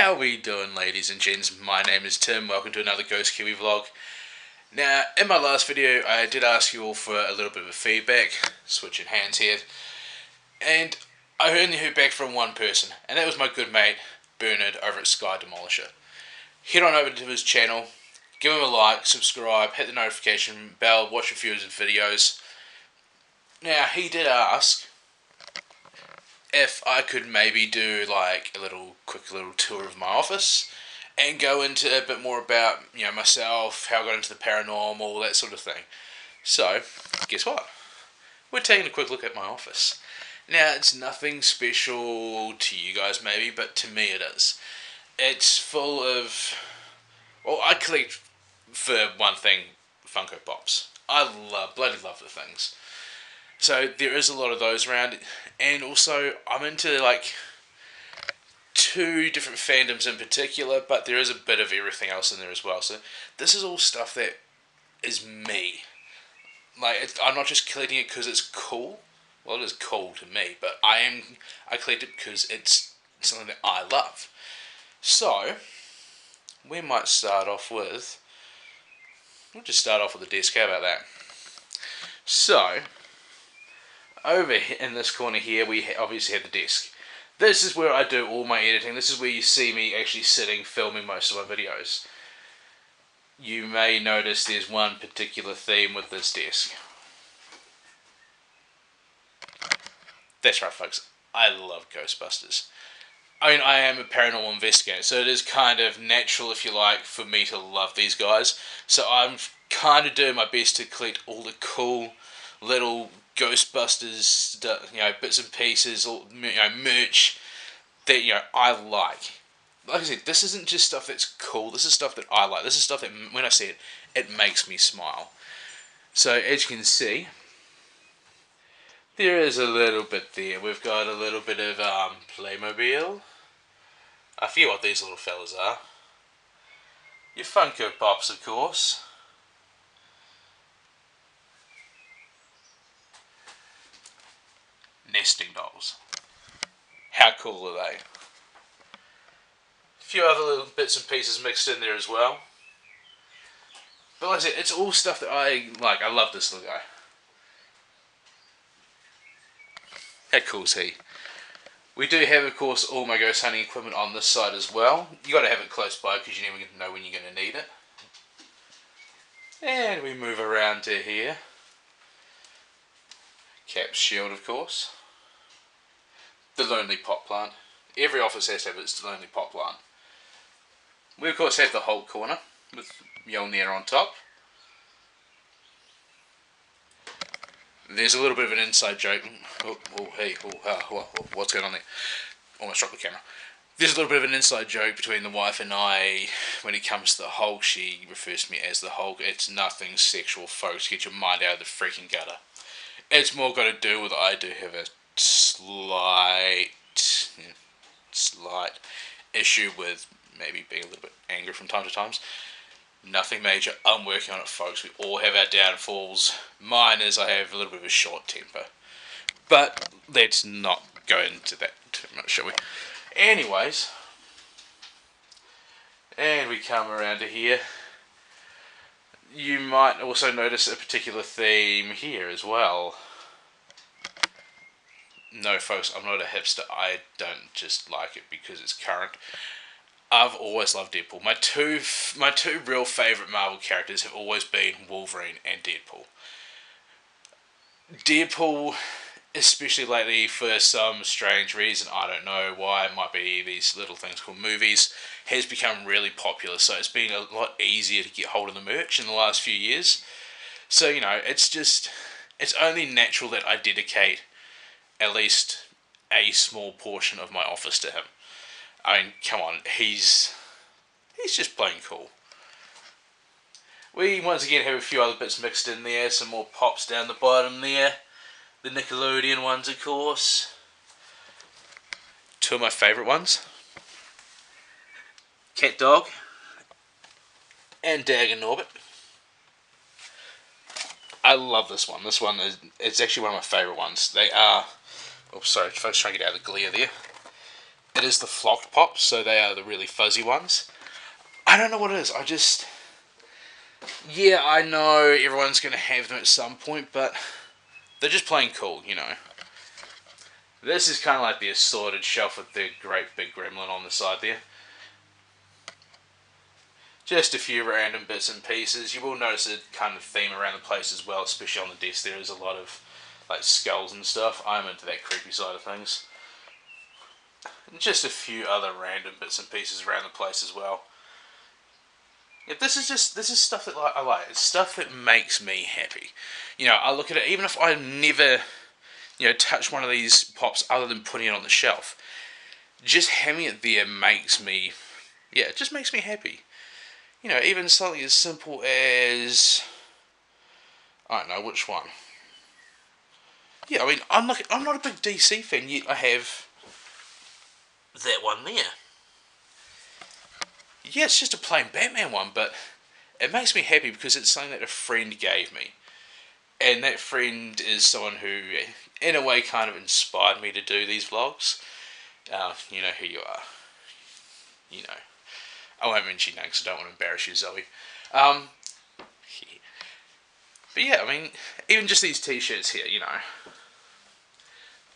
How we doing, ladies and gents? My name is Tim. Welcome to another Ghost Kiwi vlog. Now, in my last video, I did ask you all for a little bit of feedback, switching hands here, and I only heard back from one person, and that was my good mate, Bernard, over at Sky Demolisher. Head on over to his channel, give him a like, subscribe, hit the notification bell, watch a few of his videos. Now, he did ask if I could maybe do like a quick little tour of my office and go into a bit more about, myself, how I got into the paranormal, that sort of thing. So, guess what? We're taking a quick look at my office. Now, it's nothing special to you guys maybe, but to me it is. It's full of, I collect, for one thing, Funko Pops. I bloody love the things. So there is a lot of those around, and also I'm into like two different fandoms in particular, but there is a bit of everything else in there as well. So this is all stuff that is me. I'm not just collecting it because it's cool. Well, it is cool to me, but I collect it because it's something that I love. So we might start off with. We'll just start off with the desk. How about that? So, over in this corner here, we obviously have the desk. This is where I do all my editing. This is where you see me actually sitting, filming most of my videos. You may notice there's one particular theme with this desk. That's right, folks. I love Ghostbusters. I mean, I am a paranormal investigator, so it is kind of natural, if you like, for me to love these guys. So I'm kind of doing my best to collect all the cool little Ghostbusters, bits and pieces, or merch that I like. Like I said, this isn't just stuff that's cool. This is stuff that I like. This is stuff that when I see it, it makes me smile. So as you can see, there is a little bit there. We've got a little bit of Playmobil. I forget what these little fellas are. Your Funko Pops, of course. Nesting dolls. How cool are they? A few other little bits and pieces mixed in there as well. But like I said, it's all stuff that I like. I love this little guy. How cool is he? We do have, of course, all my ghost hunting equipment on this side as well. You got to have it close by because you never know when you're going to need it. And we move around to here. Cap's shield, of course. The Lonely Pot Plant. Every office has to have its Lonely Pot Plant. We, of course, have the Hulk corner with Mjolnir on top. There's a little bit of an inside joke. What's going on there? Almost dropped the camera. There's a little bit of an inside joke between the wife and I. When it comes to the Hulk, she refers to me as the Hulk. It's nothing sexual, folks. Get your mind out of the freaking gutter. It's more got to do with I do have a slight issue with maybe being a little bit angry from time to time. Nothing major. I'm working on it, folks. We all have our downfalls. Mine is I have a little bit of a short temper. But let's not go into that too much, shall we? Anyways, and we come around to here. You might also notice a particular theme here as well. No, folks, I'm not a hipster. I don't just like it because it's current. I've always loved Deadpool. My two real favourite Marvel characters have always been Wolverine and Deadpool. Deadpool, especially lately, for some strange reason, I don't know why, it might be these little things called movies, has become really popular. So it's been a lot easier to get hold of the merch in the last few years. So, it's only natural that I dedicate at least a small portion of my office to him. I mean, come on, he's just plain cool. We once again have a few other bits mixed in there, some more pops down the bottom there. The Nickelodeon ones, of course. Two of my favourite ones. Cat Dog and Dag and Norbit. I love this one. This one it's actually one of my favourite ones. They are... Oh, sorry, folks, trying to get out of the glare there. it is the flocked pops, so they are the really fuzzy ones. I don't know what it is. Yeah, I know everyone's going to have them at some point, but they're just plain cool, you know. This is kind of like the assorted shelf with the great big gremlin on the side there. Just a few random bits and pieces. You will notice a kind of theme around the place as well, especially on the desk. There is a lot of like skulls and stuff. I'm into that creepy side of things. And just a few other random bits and pieces around the place as well. Yeah, this is stuff that I like. It's stuff that makes me happy. You know, I look at it, even if I never, you know, touch one of these pops other than putting it on the shelf, just having it there makes me, yeah, it just makes me happy. You know, even something as simple as, I don't know which one. Yeah, I mean, I'm not a big DC fan, yet I have that one there. Yeah, it's just a plain Batman one, but it makes me happy because it's something that a friend gave me. And that friend is someone who, in a way, kind of inspired me to do these vlogs. You know who you are. You know. I won't mention your name because I don't want to embarrass you, Zoe. Yeah. But yeah, I mean, even just these t-shirts here, you know.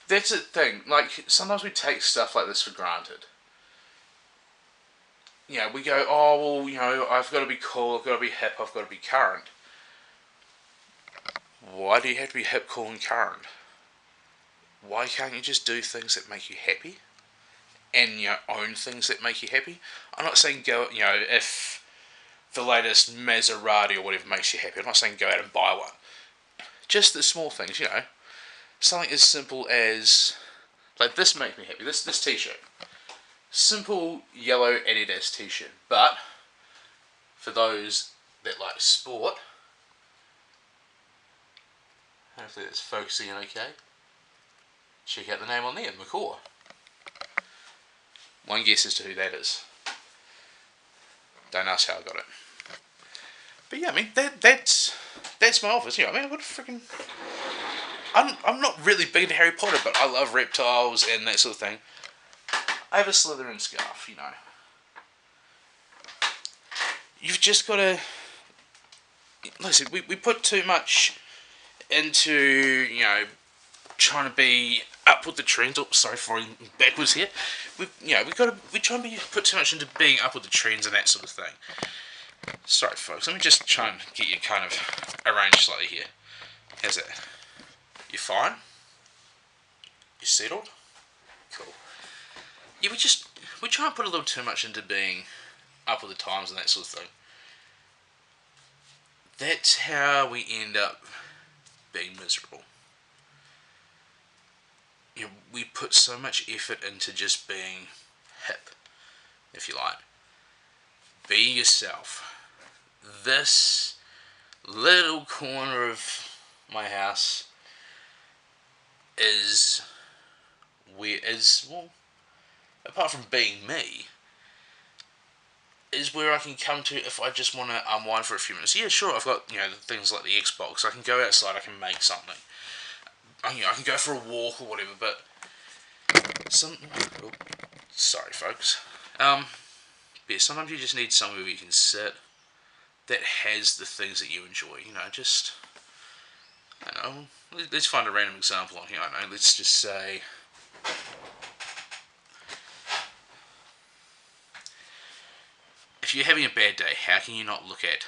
That's the thing. Like, sometimes we take stuff like this for granted. You know, we go, oh, well, you know, I've got to be cool, I've got to be hip, I've got to be current. Why do you have to be hip, cool, and current? Why can't you just do things that make you happy? And, you know, own things that make you happy? I'm not saying go, you know, if the latest Maserati or whatever makes you happy, I'm not saying go out and buy one. Just the small things, you know. Something as simple as, like, this makes me happy, this t-shirt. Simple yellow Adidas t-shirt, but for those that like sport, hopefully that's focusing in okay. Check out the name on there, McCaw. One guess as to who that is. Don't ask how I got it. But yeah, I mean that's my office. You know, I mean, I've got a freaking. I'm not really big into Harry Potter, but I love reptiles and that sort of thing. I have a Slytherin scarf, you know. You've just got to... Listen, we put too much into, you know, trying to be up with the trends. Oh, sorry, falling backwards here. We try and put too much into being up with the trends and that sort of thing. Sorry, folks. Let me just try and get you kind of arranged slightly here. How's that? You fine? You settled? Cool. Yeah, we try and put a little too much into being up with the times and that sort of thing. That's how we end up being miserable. You know, we put so much effort into just being hip, if you like. Be yourself. This little corner of my house is well, apart from being me, is where I can come to if I just want to unwind for a few minutes. Yeah, sure, I've got, you know, things like the Xbox. I can go outside, I can make something. You know, I can go for a walk or whatever, but sorry, folks. Yeah, sometimes you just need somewhere where you can sit that has the things that you enjoy. You know, just, I don't know, let's find a random example on here. I don't know, let's just say, if you're having a bad day, how can you not look at,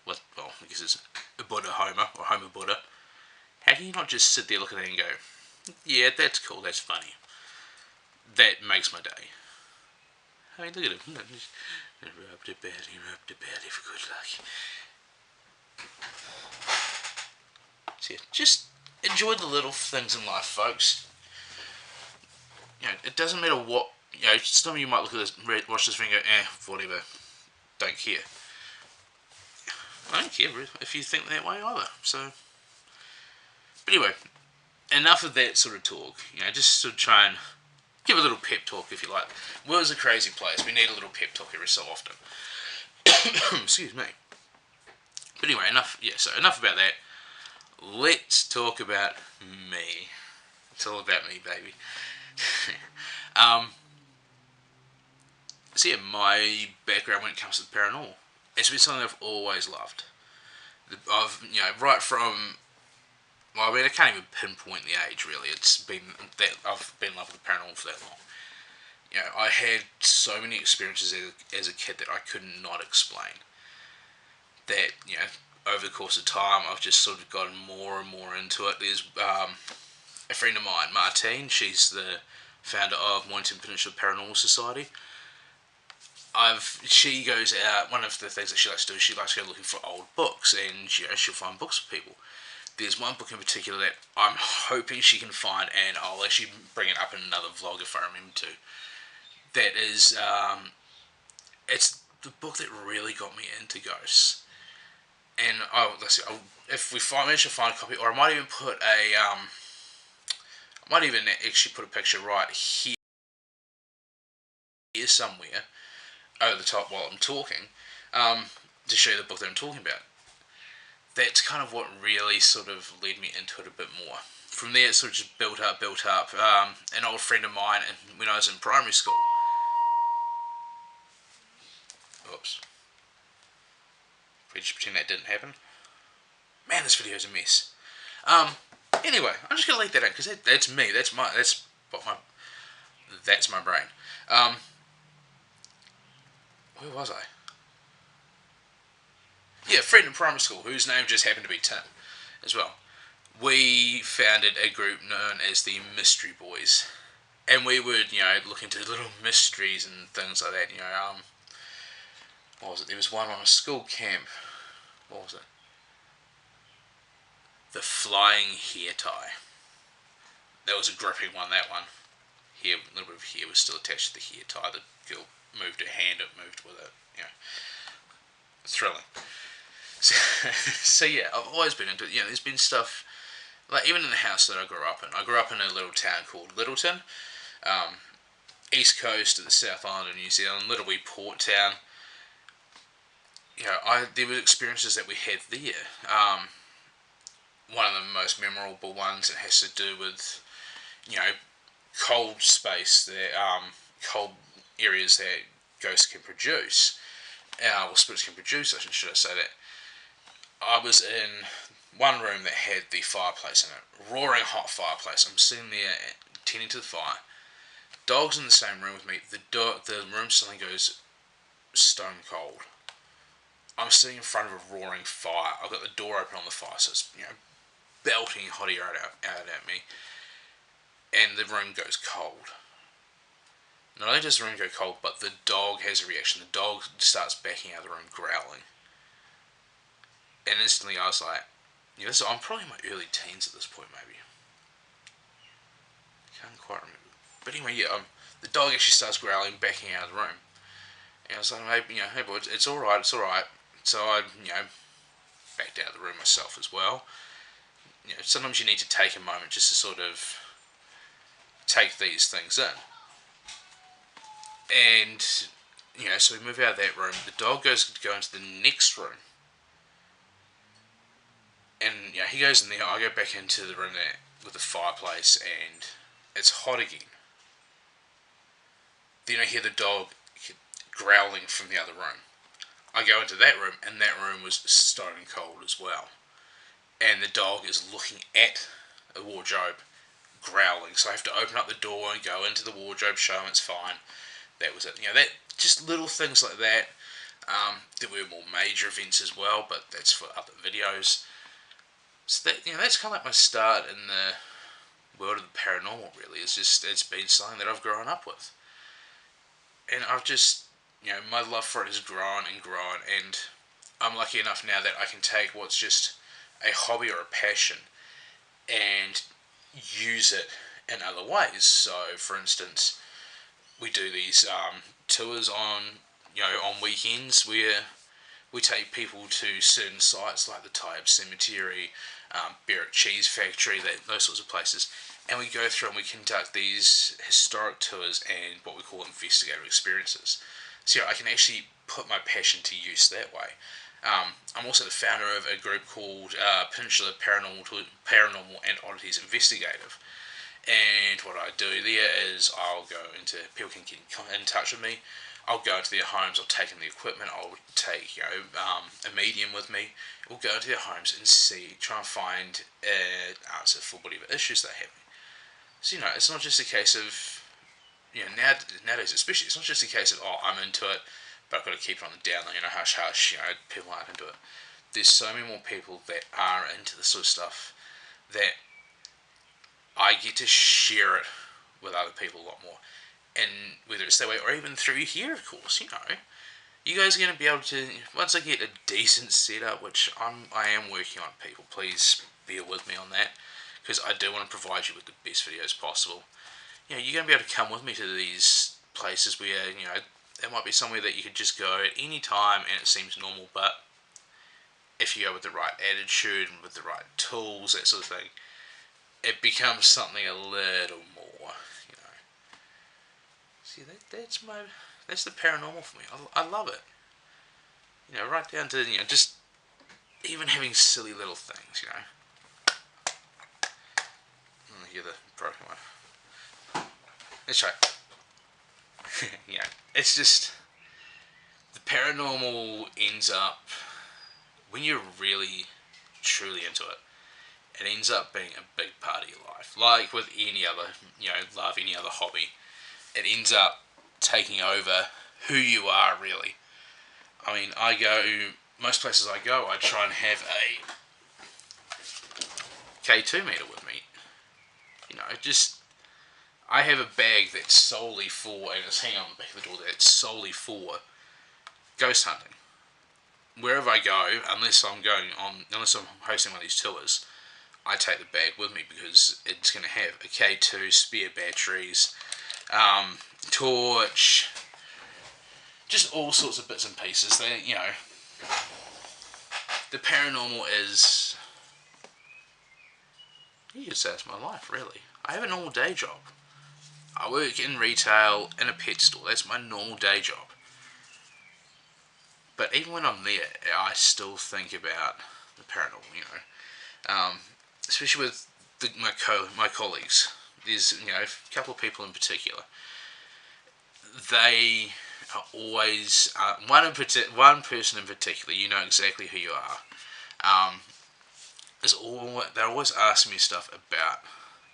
well, I guess it's Buddha Homer, or Homer Buddha, how can you not just sit there, look at it and go, yeah, that's cool, that's funny. That makes my day. I mean, look at him. Rub the belly for good luck. So yeah, just enjoy the little things in life, folks. You know, it doesn't matter what, you know, some of you might look at this, watch this video and go, whatever, don't care. I don't care if you think that way either, so. But anyway, enough of that sort of talk. You know, just sort of try and give a little pep talk if you like. World's a crazy place. We need a little pep talk every so often. Excuse me. But anyway, enough. Yeah, so enough about that. Let's talk about me. It's all about me, baby. So yeah, my background when it comes to the paranormal, it's been something I've always loved. I've, right from, well, I mean, I can't even pinpoint the age really. It's been that I've been in love with the paranormal for that long. I had so many experiences as a kid that I could not explain. That, over the course of time, I've just sort of gotten more and more into it. There's a friend of mine, Martine. She's the founder of Mornington Peninsula Paranormal Society. She goes out. One of the things that she likes to do is she likes to go looking for old books, and she'll find books for people. There's one book in particular that I'm hoping she can find, and I'll actually bring it up in another vlog if I remember to. That is, it's the book that really got me into ghosts. And let's see, if we manage to find a copy, or I might even put actually put a picture right here somewhere over the top while I'm talking, to show you the book that I'm talking about. That's kind of what really sort of led me into it a bit more. From there, it sort of just built up. An old friend of mine, and when I was in primary school. Oops. We just pretend that didn't happen. Man, this video's a mess. Anyway, I'm just gonna leave that out because that's me. That's my brain. Where was I? Yeah, a friend in primary school whose name just happened to be Tim, as well. We founded a group known as the Mystery Boys, and we would, look into little mysteries and things like that. What was it? There was one on a school camp. What was it? The Flying Hair Tie. That was a gripping one, that one. Hair, a little bit of hair was still attached to the hair tie. The girl moved her hand, it moved with it. Thrilling. So yeah, I've always been into it. There's been stuff, like even in the house that I grew up in. I grew up in a little town called Littleton, east coast of the South Island of New Zealand, little wee port town. There were experiences that we had there. One of the most memorable ones, it has to do with, cold space, cold areas that ghosts can produce, or spirits can produce, should I say that. I was in one room that had the fireplace in it, roaring hot fireplace. I'm sitting there tending to the fire. Dog's in the same room with me. The room suddenly goes stone cold. I'm sitting in front of a roaring fire. I've got the door open on the fire, so it's belting hot air out at me, and the room goes cold. Not only does the room go cold, but the dog has a reaction. The dog starts backing out of the room, growling. And instantly I was like, I'm probably in my early teens at this point, maybe. Can't quite remember. But anyway, the dog actually starts growling, backing out of the room. And I was like, hey boy, it's alright. So I, backed out of the room myself as well. Sometimes you need to take a moment just to sort of take these things in. And, so we move out of that room. The dog goes to go into the next room. And, he goes in there. I go back into the room there with the fireplace, and it's hot again. Then I hear the dog growling from the other room. I go into that room, and that room was stone cold as well. And the dog is looking at a wardrobe, growling. So I have to open up the door and go into the wardrobe, show him it's fine. That was it. That just little things like that. There were more major events as well, but that's for other videos. So that's kind of like my start in the world of the paranormal. Really, it's been something that I've grown up with, and I've just my love for it has grown and grown, and I'm lucky enough now that I can take what's just a hobby or a passion and use it in other ways. So, for instance, we do these tours on weekends where we take people to certain sites like the Tyabb Cemetery, Berwick Cheese Factory, those sorts of places, and we go through and we conduct these historic tours and what we call investigative experiences. So I can actually put my passion to use that way. I'm also the founder of a group called Peninsula Paranormal and Oddities Investigative. And what I do there is I'll go into, people can get in touch with me. I'll go into their homes, I'll take in the equipment, I'll take, a medium with me. We'll go into their homes and try and find an answer for whatever issues they have. So, it's not just a case of, nowadays especially, it's not just a case of, I'm into it, but I've got to keep it on the down low, hush hush, people aren't into it. There's so many more people that are into this sort of stuff that I get to share it with other people a lot more. And whether it's that way or even through here, of course, you guys are going to be able to, once I get a decent setup, which I am working on, people, please bear with me on that, because I do want to provide you with the best videos possible. You're going to be able to come with me to these places where, it might be somewhere that you could just go at any time and it seems normal, but if you go with the right attitude and with the right tools, that sort of thing, it becomes something a little more, See, that's the paranormal for me. I love it. Right down to, just even having silly little things, Hear the broken one. Let's try. It's just, the paranormal ends up, when you're really, truly into it, it ends up being a big part of your life. Like with any other, love, any other hobby. It ends up taking over who you are, really. I mean, most places I go, I try and have a K2 meter with me. I have a bag that's solely for, and it's hanging on the back of the door, that's solely for ghost hunting. Wherever I go, unless I'm hosting one of these tours, I take the bag with me because it's going to have a K2, spare batteries, torch, just all sorts of bits and pieces. The paranormal is, you could say it's my life, really. I have a normal day job. I work in retail in a pet store. That's my normal day job. But even when I'm there, I still think about the paranormal, especially with my colleagues. There's, a couple of people in particular. They are always, one person in particular, you know exactly who you are, they're always asking me stuff about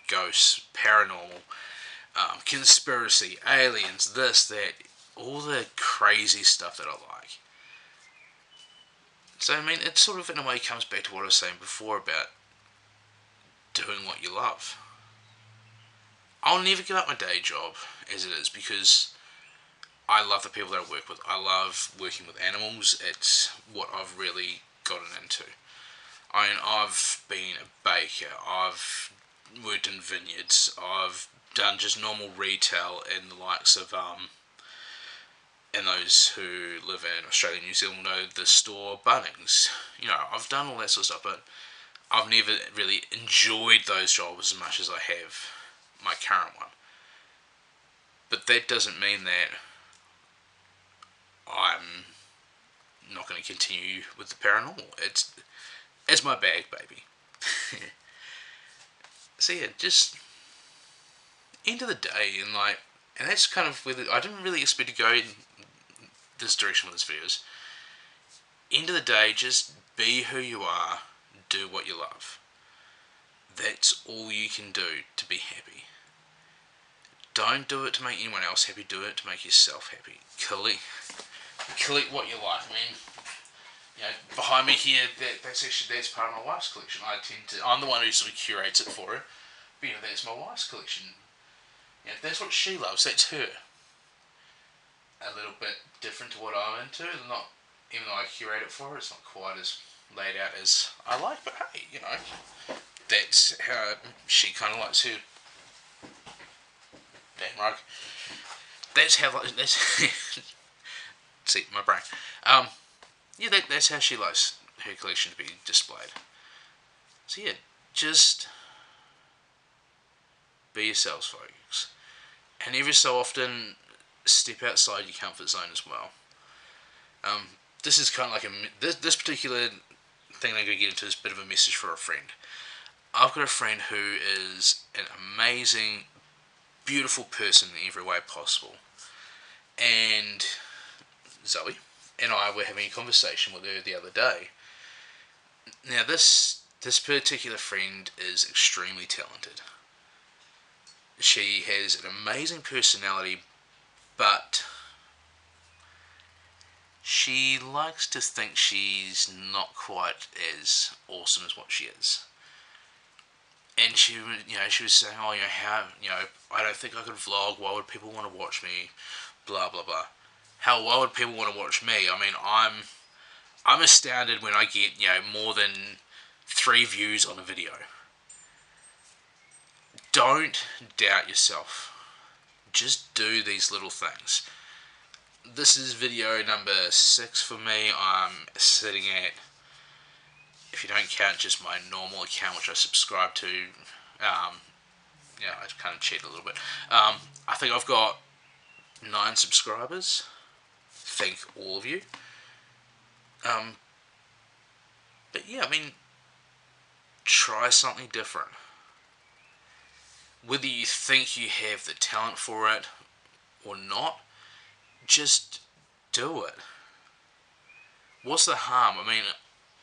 ghosts, paranormal, conspiracy, aliens, this, that, all the crazy stuff that I like. So, it sort of in a way comes back to what I was saying before about doing what you love. I'll never give up my day job as it is because I love the people that I work with. I love working with animals. It's what I've really gotten into. I've been a baker. I've worked in vineyards. I've done just normal retail in the likes of and those who live in Australia and New Zealand know the store Bunnings. I've done all that sort of stuff, but I've never really enjoyed those jobs as much as I have my current one. But that doesn't mean that I'm not going to continue with the paranormal. It's my bag, baby. So yeah, just end of the day, and that's kind of where I didn't really expect to go in this direction with this videos. End of the day, just be who you are, do what you love. That's all you can do to be happy. Don't do it to make anyone else happy, do it to make yourself happy. Collect what you like. Behind me here, that's part of my wife's collection. I'm the one who sort of curates it for her, but that's my wife's collection. That's what she loves, that's her. A little bit different to what I'm into, even though I curate it for her, it's not quite as laid out as I like, but hey, that's how she kind of likes her. Damn rug. That's see, my brain. That's how she likes her collection to be displayed. So yeah, just be yourselves, folks. And every so often, step outside your comfort zone as well. This is kind of like this particular thing I'm going to get into is a bit of a message for a friend. I've got a friend who is an amazing, beautiful person in every way possible. And Zoe, and I were having a conversation with her the other day. Now this particular friend is extremely talented. She has an amazing personality, but she likes to think she's not quite as awesome as what she is. And she was saying, oh, how, I don't think I could vlog. Why would people want to watch me? Blah blah blah. Hell, why would people want to watch me? I mean, I'm astounded when I get more than 3 views on a video. Don't doubt yourself. Just do these little things. This is video number 6 for me. I'm sitting at, if you don't count just my normal account which I subscribe to, I kind of cheat a little bit. I think I've got 9 subscribers. Thank all of you. But yeah, I mean, try something different. Whether you think you have the talent for it or not, just do it. What's the harm? I mean,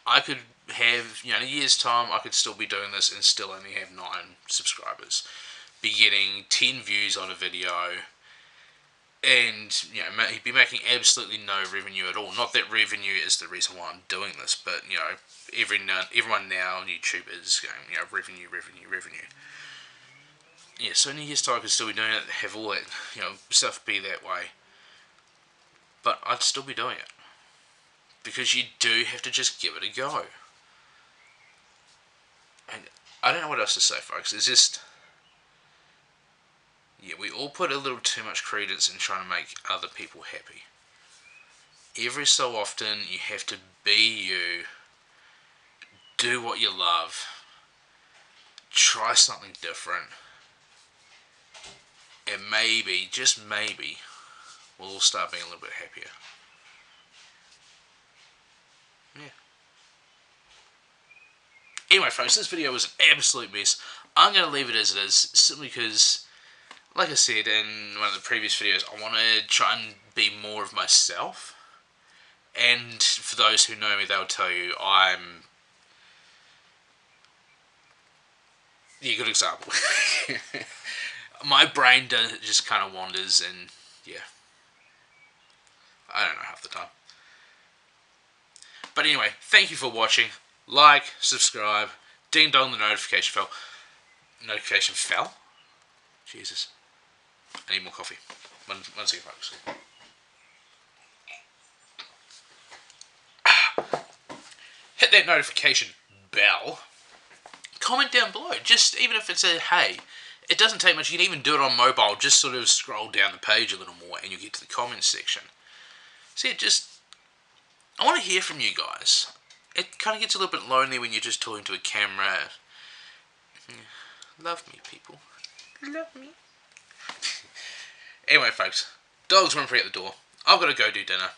I could have, in a year's time, I could still be doing this and still only have 9 subscribers. Be getting 10 views on a video, and, be making absolutely no revenue at all. Not that revenue is the reason why I'm doing this, but, everyone now on YouTube is going, revenue. Yeah, so in a year's time I could still be doing it, have all that, stuff be that way. But I'd still be doing it. Because you do have to just give it a go. And I don't know what else to say, folks. It's just, we all put a little too much credence in trying to make other people happy. Every so often, you have to be you. Do what you love. Try something different. And maybe, just maybe, we'll all start being a little bit happier. Yeah. Anyway, folks, this video was an absolute mess. I'm going to leave it as it is, simply because, like I said in one of the previous videos, I want to try and be more of myself. And for those who know me, they'll tell you I'm... Yeah, good example. My brain just kind of wanders, and yeah, I don't know half the time. But anyway, thank you for watching. Like, subscribe, ding dong the notification bell. Notification fell? Jesus. I need more coffee. One second, folks. Hit that notification bell. Comment down below, just even if it's a hey. It doesn't take much. You can even do it on mobile. Just sort of scroll down the page a little more and you get to the comments section. See, I want to hear from you guys. It kind of gets a little bit lonely when you're just talking to a camera. Love me, people. Love me. Anyway, folks, dogs run free at the door. I've got to go do dinner.